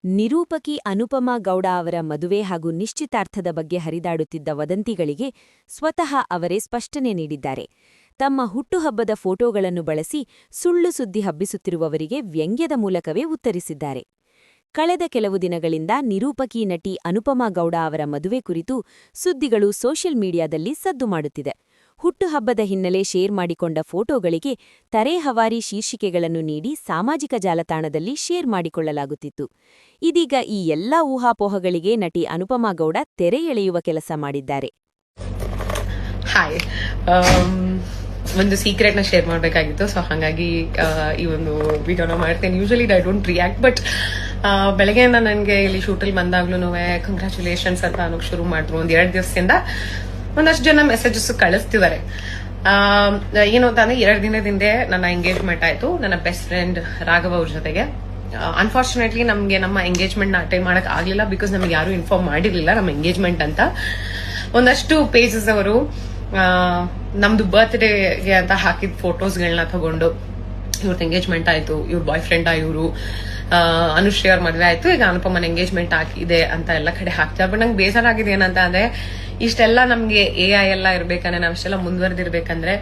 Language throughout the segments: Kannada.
ನಿರೂಪಕಿ ಅನುಪಮಾ ಗೌಡ ಅವರ ಮದುವೆ ಹಾಗೂ ನಿಶ್ಚಿತಾರ್ಥದ ಬಗ್ಗೆ ಹರಿದಾಡುತ್ತಿದ್ದ ವದಂತಿಗಳಿಗೆ ಸ್ವತಃ ಅವರೇ ಸ್ಪಷ್ಟನೆ ನೀಡಿದ್ದಾರೆ. ತಮ್ಮ ಹುಟ್ಟುಹಬ್ಬದ ಫೋಟೋಗಳನ್ನು ಬಳಸಿ ಸುಳ್ಳು ಸುದ್ದಿ ಹಬ್ಬಿಸುತ್ತಿರುವವರಿಗೆ ವ್ಯಂಗ್ಯದ ಮೂಲಕವೇ ಉತ್ತರಿಸಿದ್ದಾರೆ. ಕಳೆದ ಕೆಲವು ದಿನಗಳಿಂದ ನಿರೂಪಕಿ ನಟಿ ಅನುಪಮಾ ಗೌಡ ಅವರ ಮದುವೆ ಕುರಿತು ಸುದ್ದಿಗಳು ಸೋಷಿಯಲ್ ಮೀಡಿಯಾದಲ್ಲಿ ಸದ್ದು ಮಾಡುತ್ತಿದೆ. ಹುಟ್ಟುಹಬ್ಬದ ಹಿನ್ನೆಲೆ ಶೇರ್ ಮಾಡಿಕೊಂಡ ಫೋಟೋಗಳಿಗೆ ತರೇಹವಾರಿ ಶೀರ್ಷಿಕೆಗಳನ್ನು ನೀಡಿ ಸಾಮಾಜಿಕ ಜಾಲತಾಣದಲ್ಲಿ ಶೇರ್ ಮಾಡಿಕೊಳ್ಳಲಾಗುತ್ತಿತ್ತು. ಇದೀಗ ಈ ಎಲ್ಲಾ ಊಹಾಪೋಹಗಳಿಗೆ ನಟಿ ಅನುಪಮಾ ಗೌಡ ತೆರೆ ಎಳೆಯುವ ಕೆಲಸ ಮಾಡಿದ್ದಾರೆ. ಹಾಯ್, ಒಂದು ಸೀಕ್ರೆಟ್ ನ ಶೇರ್ ಮಾಡಬೇಕಾಗಿತ್ತು. ಸೊ ಹಾಗಾಗಿ ಈ ಒಂದು ವಿಡಿಯೋನ ಮಾಡ್ತೇನೆ. Usually I don't react, but ಬೆಳಗ್ಗೆಯಿಂದ ನನಗೆ ಇಲ್ಲಿ ಶೂಟಲ್ಲಿ ಬಂದಾಗ್ಲೂ ಕಂಗ್ರ್ಯಾಚುಲೇಷನ್ಸ್ ಅಂತ ಅನ್ನೋಕೆ ಶುರು ಮಾಡಿದ್ರು. ಒಂದ್ 2 ದಿವಸದಿಂದ ಒಂದಷ್ಟು ಜನ ಮೆಸೇಜಸ್ ಕಳಿಸ್ತಿದ್ದಾರೆ. ಏನು ಅಂತಂದ್ರೆ 2 ದಿನದಿಂದ ನನ್ನ ಎಂಗೇಜ್ಮೆಂಟ್ ಆಯ್ತು ನನ್ನ ಬೆಸ್ಟ್ ಫ್ರೆಂಡ್ ರಾಘವ್ ಅವ್ರ ಜೊತೆಗೆ. ಅನ್ಫಾರ್ಚುನೇಟ್ಲಿ ನಮ್ಗೆ ನಮ್ಮ ಎಂಗೇಜ್ಮೆಂಟ್ ನ ಅಟೆಂಡ್ ಮಾಡಕ್ ಆಗ್ಲಿಲ್ಲ, ಬಿಕಾಸ್ ನಮ್ಗೆ ಯಾರು ಇನ್ಫಾರ್ಮ್ ಮಾಡಿರ್ಲಿಲ್ಲ ನಮ್ಮ ಎಂಗೇಜ್ಮೆಂಟ್ ಅಂತ. ಒಂದಷ್ಟು ಪೇಜಸ್ ಅವರು ನಮ್ದು ಬರ್ತ್ಡೇಗೆ ಅಂತ ಹಾಕಿದ ಫೋಟೋಸ್ಗಳನ್ನ ತಗೊಂಡು ಇವ್ರದ್ದು ಎಂಗೇಜ್ಮೆಂಟ್ ಆಯ್ತು, ಇವ್ರ ಬಾಯ್ ಫ್ರೆಂಡ್ ಇವರು ಅನುಶ್ರೀ ಅವ್ರ ಮದ್ವೆ ಆಯ್ತು, ಈಗ ಅನುಪಮನ್ ಎಂಗೇಜ್ಮೆಂಟ್ ಆಗಿದೆ ಅಂತ ಎಲ್ಲ ಕಡೆ ಹಾಕ್ತಾರೆ. ಬಟ್ ನಂಗೆ ಬೇಸರ ಆಗಿದೆ ಏನಂತ ಅಂದ್ರೆ, ಇಷ್ಟೆಲ್ಲ ನಮ್ಗೆ AI ಎಲ್ಲ ಇರ್ಬೇಕಂದ್ರೆ, ನಾವ್ ಇಷ್ಟೆಲ್ಲ ಮುಂದುವರೆದಿರ್ಬೇಕಂದ್ರೆ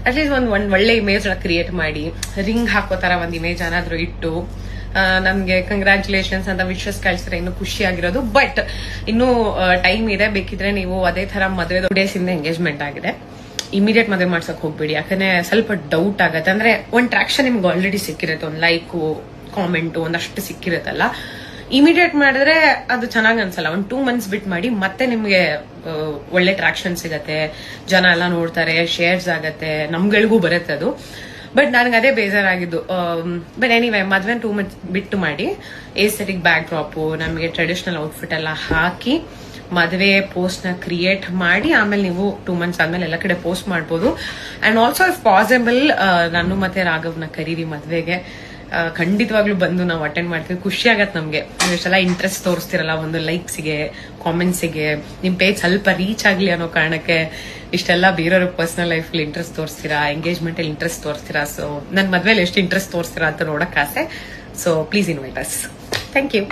ಅಟ್ಲೀಸ್ಟ್ ಒಂದ್ ಒಳ್ಳೆ ಇಮೇಜ್ ಕ್ರಿಯೇಟ್ ಮಾಡಿ, ರಿಂಗ್ ಹಾಕೋ ತರ ಒಂದ್ ಇಮೇಜ್ ಏನಾದ್ರು ಇಟ್ಟು ನಮ್ಗೆ ಕಂಗ್ರ್ಯಾಚುಲೇಷನ್ಸ್ ಅಂತ ವಿಶಸ್ ಕಳ್ಸಿದ್ರೆ ಇನ್ನು ಖುಷಿ ಆಗಿರೋದು. ಬಟ್ ಇನ್ನು ಟೈಮ್ ಇದೆ, ಬೇಕಿದ್ರೆ ನೀವು ಅದೇ ತರ ಮದುವೆ 2 ಡೇಸ್ ಇಂದ ಎಂಗೇಜ್ಮೆಂಟ್ ಆಗಿದೆ, ಇಮಿಡಿಯೇಟ್ ಮದುವೆ ಮಾಡ್ಸಕ್ ಹೋಗ್ಬೇಡಿ. ಯಾಕಂದ್ರೆ ಸ್ವಲ್ಪ ಡೌಟ್ ಆಗತ್ತೆ. ಅಂದ್ರೆ ಒಂದ್ ಟ್ರಾಕ್ಷನ್ ನಿಮ್ಗೆ ಆಲ್ರೆಡಿ ಸಿಕ್ಕಿರುತ್ತೆ, ಒಂದ್ ಲೈಕು ಕಾಮೆಂಟ್ ಒಂದಷ್ಟು ಸಿಕ್ಕಿರುತ್ತಲ್ಲ. ಇಮಿಡಿಯೇಟ್ ಮಾಡಿದ್ರೆ ಅದು ಚೆನ್ನಾಗ್ ಅನ್ಸಲ್ಲ. 2 ಮಂತ್ಸ್ ಬಿಟ್ ಮಾಡಿ, ಮತ್ತೆ ನಿಮ್ಗೆ ಒಳ್ಳೆ ಟ್ರಾಕ್ಷನ್ ಸಿಗತ್ತೆ, ಜನ ಎಲ್ಲ ನೋಡ್ತಾರೆ, ಶೇರ್ಸ್ ಆಗತ್ತೆ, ನಮ್ಗಳಿಗೂ ಬರುತ್ತೆ ಅದು. ಬಟ್ ನನಗೆ ಅದೇ ಬೇಜಾರಾಗಿದ್ದು. ಬಟ್ ಎನಿವೆ, ಮದ್ವೆ 2 ಮಂತ್ಸ್ ಬಿಟ್ಟು ಮಾಡಿ, ಏಸ್ಥೆಟಿಕ್ ಬ್ಯಾಕ್ ಡ್ರಾಪ್, ನಮಗೆ ಟ್ರೆಡಿಷನಲ್ ಔಟ್ಫಿಟ್ ಎಲ್ಲ ಹಾಕಿ ಮದುವೆ ಪೋಸ್ಟ್ ನ ಕ್ರಿಯೇಟ್ ಮಾಡಿ, ಆಮೇಲೆ ನೀವು 2 ಮಂತ್ಸ್ ಆದ್ಮೇಲೆ ಎಲ್ಲ ಕಡೆ ಪೋಸ್ಟ್ ಮಾಡ್ಬೋದು. ಅಂಡ್ ಆಲ್ಸೋ ಇಫ್ ಪಾಸಿಬಲ್ ನಾನು ಮತ್ತೆ ರಾಘವ್ನ ಕರೀರಿ ಮದ್ವೆಗೆ. ಖಂಡಿತವಾಗ್ಲೂ ಬಂದು ನಾವು ಅಟೆಂಡ್ ಮಾಡ್ತೀವಿ. ಖುಷಿ ಆಗತ್ತೆ ನಮ್ಗೆ. ನೀವು ಇಷ್ಟೆಲ್ಲ ಇಂಟ್ರೆಸ್ಟ್ ತೋರಿಸ್ತಿರಲ್ಲ, ಒಂದು ಲೈಕ್ಸ್ಗೆ, ಕಾಮೆಂಟ್ಸ್ಗೆ, ನಿಮ್ ಪೇಜ್ ಸ್ವಲ್ಪ ರೀಚ್ ಆಗ್ಲಿ ಅನ್ನೋ ಕಾರಣಕ್ಕೆ ಇಷ್ಟೆಲ್ಲ ಬೇರೆಯವ್ರ ಪರ್ಸನಲ್ ಲೈಫ್ ಇಂಟ್ರೆಸ್ಟ್ ತೋರಿಸ್ತೀರಾ, ಎಂಗೇಜ್ಮೆಂಟ್ ಅಲ್ಲಿ ಇಂಟ್ರೆಸ್ಟ್ ತೋರಿಸ್ತೀರಾ. ಸೊ ನನ್ ಮದ್ವೆಲಿ ಎಷ್ಟು ಇಂಟ್ರೆಸ್ಟ್ ತೋರಿಸ್ತೀರಾ ಅಂತ ನೋಡಕ್ ಆಸೆ. So please invite us. Thank you.